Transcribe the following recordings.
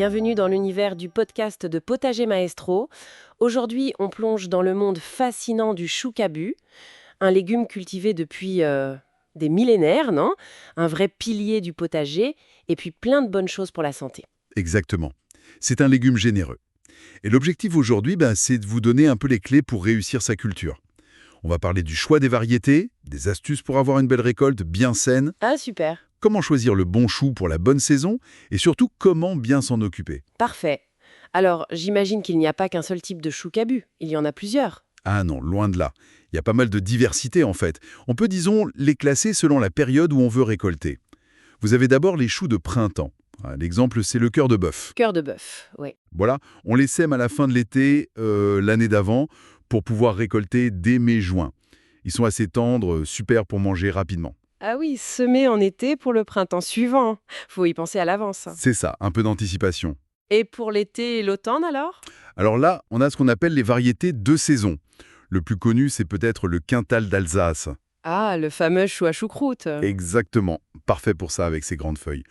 bienvenue dans l'univers du podcast de Potager Maestro. Aujourd'hui, on plonge dans le monde fascinant du chou cabu, un légume cultivé depuis des millénaires, non? Un vrai pilier du potager, et puis plein de bonnes choses pour la santé. Exactement. C'est un légume généreux. Et l'objectif aujourd'hui, c'est de vous donner un peu les clés pour réussir sa culture. On va parler du choix des variétés, des astuces pour avoir une belle récolte bien saine, Ah, super. comment choisir le bon chou pour la bonne saison, et surtout comment bien s'en occuper. Parfait. Alors, j'imagine qu'il n'y a pas qu'un seul type de chou cabu, il y en a plusieurs. Ah non, loin de là. Il y a pas mal de diversité en fait. On peut, disons, les classer selon la période où on veut récolter. Vous avez d'abord les choux de printemps. L'exemple, c'est le cœur de bœuf. Cœur de bœuf, oui. Voilà, on les sème à la fin de l'été, l'année d'avant, pour pouvoir récolter dès mai-juin. Ils sont assez tendres, super pour manger rapidement. Ah oui, semer en été pour le printemps suivant. Faut y penser à l'avance. C'est ça, un peu d'anticipation. Et pour l'été et l'automne alors? Alors là, on a ce qu'on appelle les variétés de saison. Le plus connu, c'est peut-être le Quintal d'Alsace. Ah, le fameux chou à choucroute. Exactement, parfait pour ça avec ses grandes feuilles.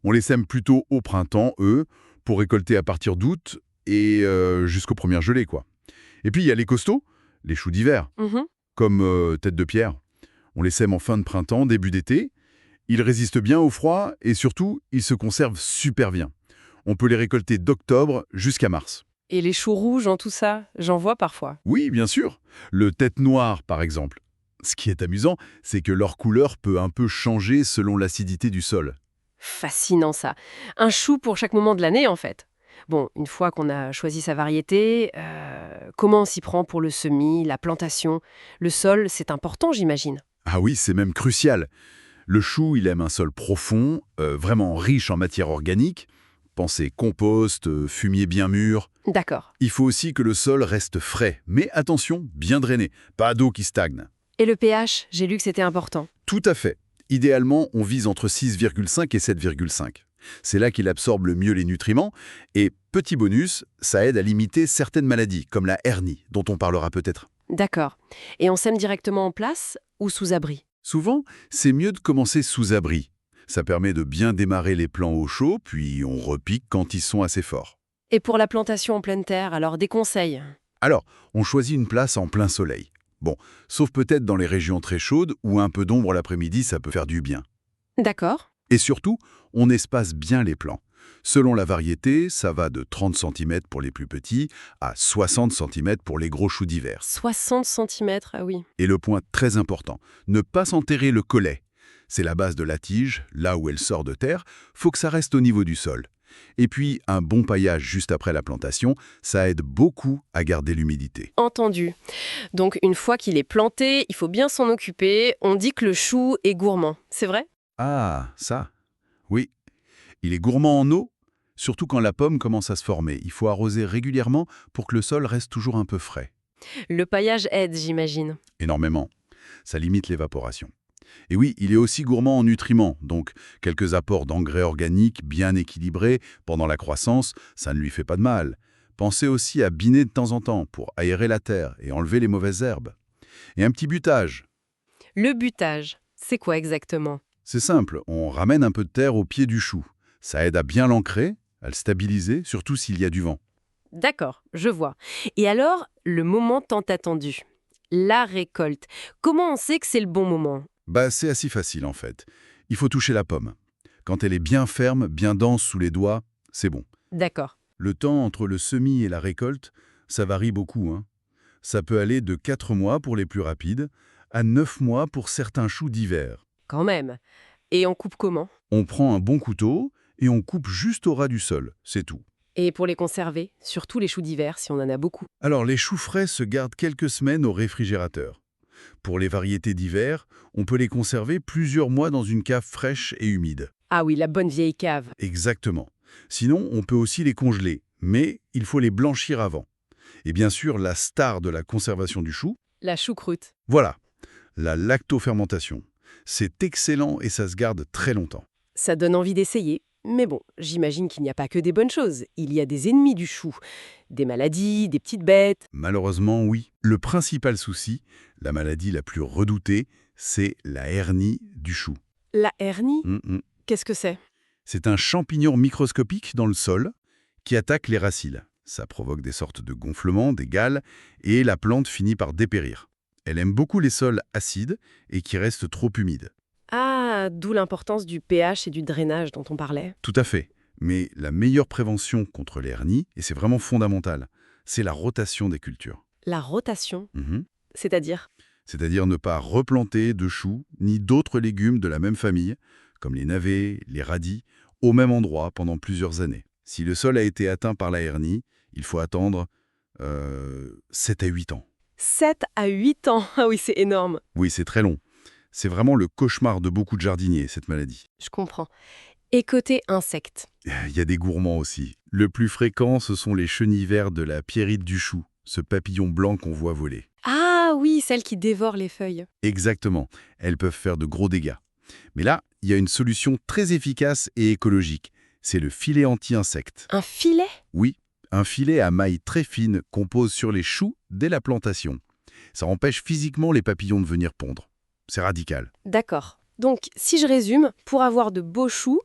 On les sème plutôt au printemps, eux, pour récolter à partir d'août et jusqu'aux premières gelées, quoi. Et puis il y a les costauds, les choux d'hiver, Mhm. comme tête de pierre. On les sème en fin de printemps, début d'été. Ils résistent bien au froid et surtout, ils se conservent super bien. On peut les récolter d'octobre jusqu'à mars. Et les choux rouges en tout ça, j'en vois parfois. Oui, bien sûr. Le tête noire, par exemple. Ce qui est amusant, c'est que leur couleur peut un peu changer selon l'acidité du sol. Fascinant ça. Un chou pour chaque moment de l'année en fait. Bon, une fois qu'on a choisi sa variété, comment on s'y prend pour le semis, la plantation? Le sol, c'est important j'imagine. Ah oui, c'est même crucial. Le chou, il aime un sol profond, vraiment riche en matière organique. Pensez compost, fumier bien mûr. D'accord. Il faut aussi que le sol reste frais, mais attention, bien drainé, pas d'eau qui stagne. Et le pH, j'ai lu que c'était important. Tout à fait. Idéalement, on vise entre 6,5 et 7,5. C'est là qu'il absorbe le mieux les nutriments. Et petit bonus, ça aide à limiter certaines maladies, comme la hernie, dont on parlera peut-être. D'accord. Et on sème directement en place ou sous abri? Souvent, c'est mieux de commencer sous abri. Ça permet de bien démarrer les plants au chaud, puis on repique quand ils sont assez forts. Et pour la plantation en pleine terre, alors des conseils? Alors, on choisit une place en plein soleil. Bon, sauf peut-être dans les régions très chaudes où un peu d'ombre l'après-midi, ça peut faire du bien. D'accord. Et surtout, on espace bien les plants. Selon la variété, ça va de 30 cm pour les plus petits à 60 cm pour les gros choux d'hiver. 60 centimètres, ah oui. Et le point très important, ne pas s'enterrer le collet. C'est la base de la tige, là où elle sort de terre, faut que ça reste au niveau du sol. Et puis, un bon paillage juste après la plantation, ça aide beaucoup à garder l'humidité. Entendu. Donc une fois qu'il est planté, il faut bien s'en occuper. On dit que le chou est gourmand. C'est vrai? Ah, ça. Oui, il est gourmand en eau, surtout quand la pomme commence à se former. Il faut arroser régulièrement pour que le sol reste toujours un peu frais. Le paillage aide, j'imagine. Énormément. Ça limite l'évaporation. Et oui, il est aussi gourmand en nutriments, donc quelques apports d'engrais organiques bien équilibrés pendant la croissance, ça ne lui fait pas de mal. Pensez aussi à biner de temps en temps pour aérer la terre et enlever les mauvaises herbes. Et un petit butage. Le butage, c'est quoi exactement? C'est simple, on ramène un peu de terre au pied du chou. Ça aide à bien l'ancrer, à le stabiliser, surtout s'il y a du vent. D'accord, je vois. Et alors, le moment tant attendu. La récolte. Comment on sait que c'est le bon moment? C'est assez facile en fait. Il faut toucher la pomme. Quand elle est bien ferme, bien dense sous les doigts, c'est bon. D'accord. Le temps entre le semis et la récolte, ça varie beaucoup, hein. Ça peut aller de 4 mois pour les plus rapides à 9 mois pour certains choux d'hiver. Quand même. Et on coupe comment? On prend un bon couteau et on coupe juste au ras du sol, c'est tout. Et pour les conserver, surtout les choux d'hiver si on en a beaucoup. Alors les choux frais se gardent quelques semaines au réfrigérateur. Pour les variétés d'hiver, on peut les conserver plusieurs mois dans une cave fraîche et humide. Ah oui, la bonne vieille cave. Exactement. Sinon, on peut aussi les congeler, mais il faut les blanchir avant. Et bien sûr, la star de la conservation du chou, La choucroute. voilà, la lactofermentation. C'est excellent et ça se garde très longtemps. Ça donne envie d'essayer. Mais bon, j'imagine qu'il n'y a pas que des bonnes choses. Il y a des ennemis du chou. Des maladies, des petites bêtes. Malheureusement, oui. Le principal souci, la maladie la plus redoutée, c'est la hernie du chou. La hernie, Mm, mm. qu'est-ce que c'est? C'est un champignon microscopique dans le sol qui attaquent les racines. Ça provoque des sortes de gonflements, des gales, et la plante finit par dépérir. Elle aime beaucoup les sols acides et qui restent trop humides. Ah, d'où l'importance du pH et du drainage dont on parlait. Tout à fait. Mais la meilleure prévention contre les hernies, et c'est vraiment fondamental, c'est la rotation des cultures. La rotation, Mhm. c'est-à-dire? C'est-à-dire ne pas replanter de choux ni d'autres légumes de la même famille, comme les navets, les radis, au même endroit pendant plusieurs années. Si le sol a été atteint par la hernie, il faut attendre 7 à 8 ans. 7 à 8 ans, ah oui, c'est énorme. Oui, c'est très long. C'est vraiment le cauchemar de beaucoup de jardiniers, cette maladie. Je comprends. Et côté insectes? Il y a des gourmands aussi. Le plus fréquent, ce sont les chenilles vertes de la pierrite du chou, ce papillon blanc qu'on voit voler. Ah oui, celles qui dévorent les feuilles. Exactement, elles peuvent faire de gros dégâts. Mais là, il y a une solution très efficace et écologique. C'est le filet anti-insectes. Un filet? Oui, un filet à mailles très fines qu'on pose sur les choux dès la plantation. Ça empêche physiquement les papillons de venir pondre. C'est radical. D'accord. Donc, si je résume, pour avoir de beaux choux,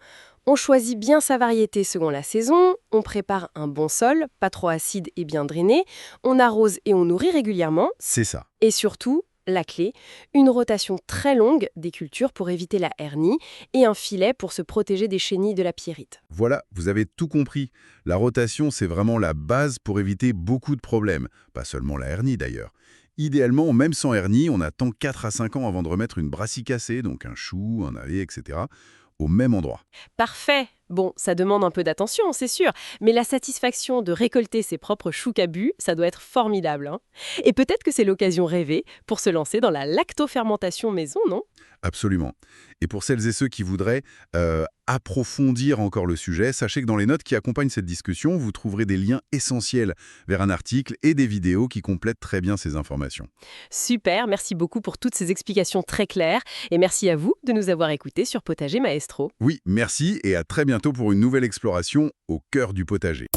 on choisit bien sa variété selon la saison, on prépare un bon sol, pas trop acide et bien drainé, on arrose et on nourrit régulièrement, C'est ça. et surtout, la clé, une rotation très longue des cultures pour éviter la hernie et un filet pour se protéger des chenilles de la pierrite. Voilà, vous avez tout compris. La rotation, c'est vraiment la base pour éviter beaucoup de problèmes. Pas seulement la hernie d'ailleurs. Idéalement, même sans hernie, on attend 4 à 5 ans avant de remettre une brassicacée, donc un chou, un navet, etc., au même endroit. Parfait. Bon, ça demande un peu d'attention, c'est sûr, mais la satisfaction de récolter ses propres choux cabus, ça doit être formidable, hein. Et peut-être que c'est l'occasion rêvée pour se lancer dans la lactofermentation maison, non? Absolument. Et pour celles et ceux qui voudraient approfondir encore le sujet, sachez que dans les notes qui accompagnent cette discussion, vous trouverez des liens essentiels vers un article et des vidéos qui complètent très bien ces informations. Super, merci beaucoup pour toutes ces explications très claires, et merci à vous de nous avoir écoutés sur Potager Maestro. Oui, merci et à très bientôt pour une nouvelle exploration au cœur du potager.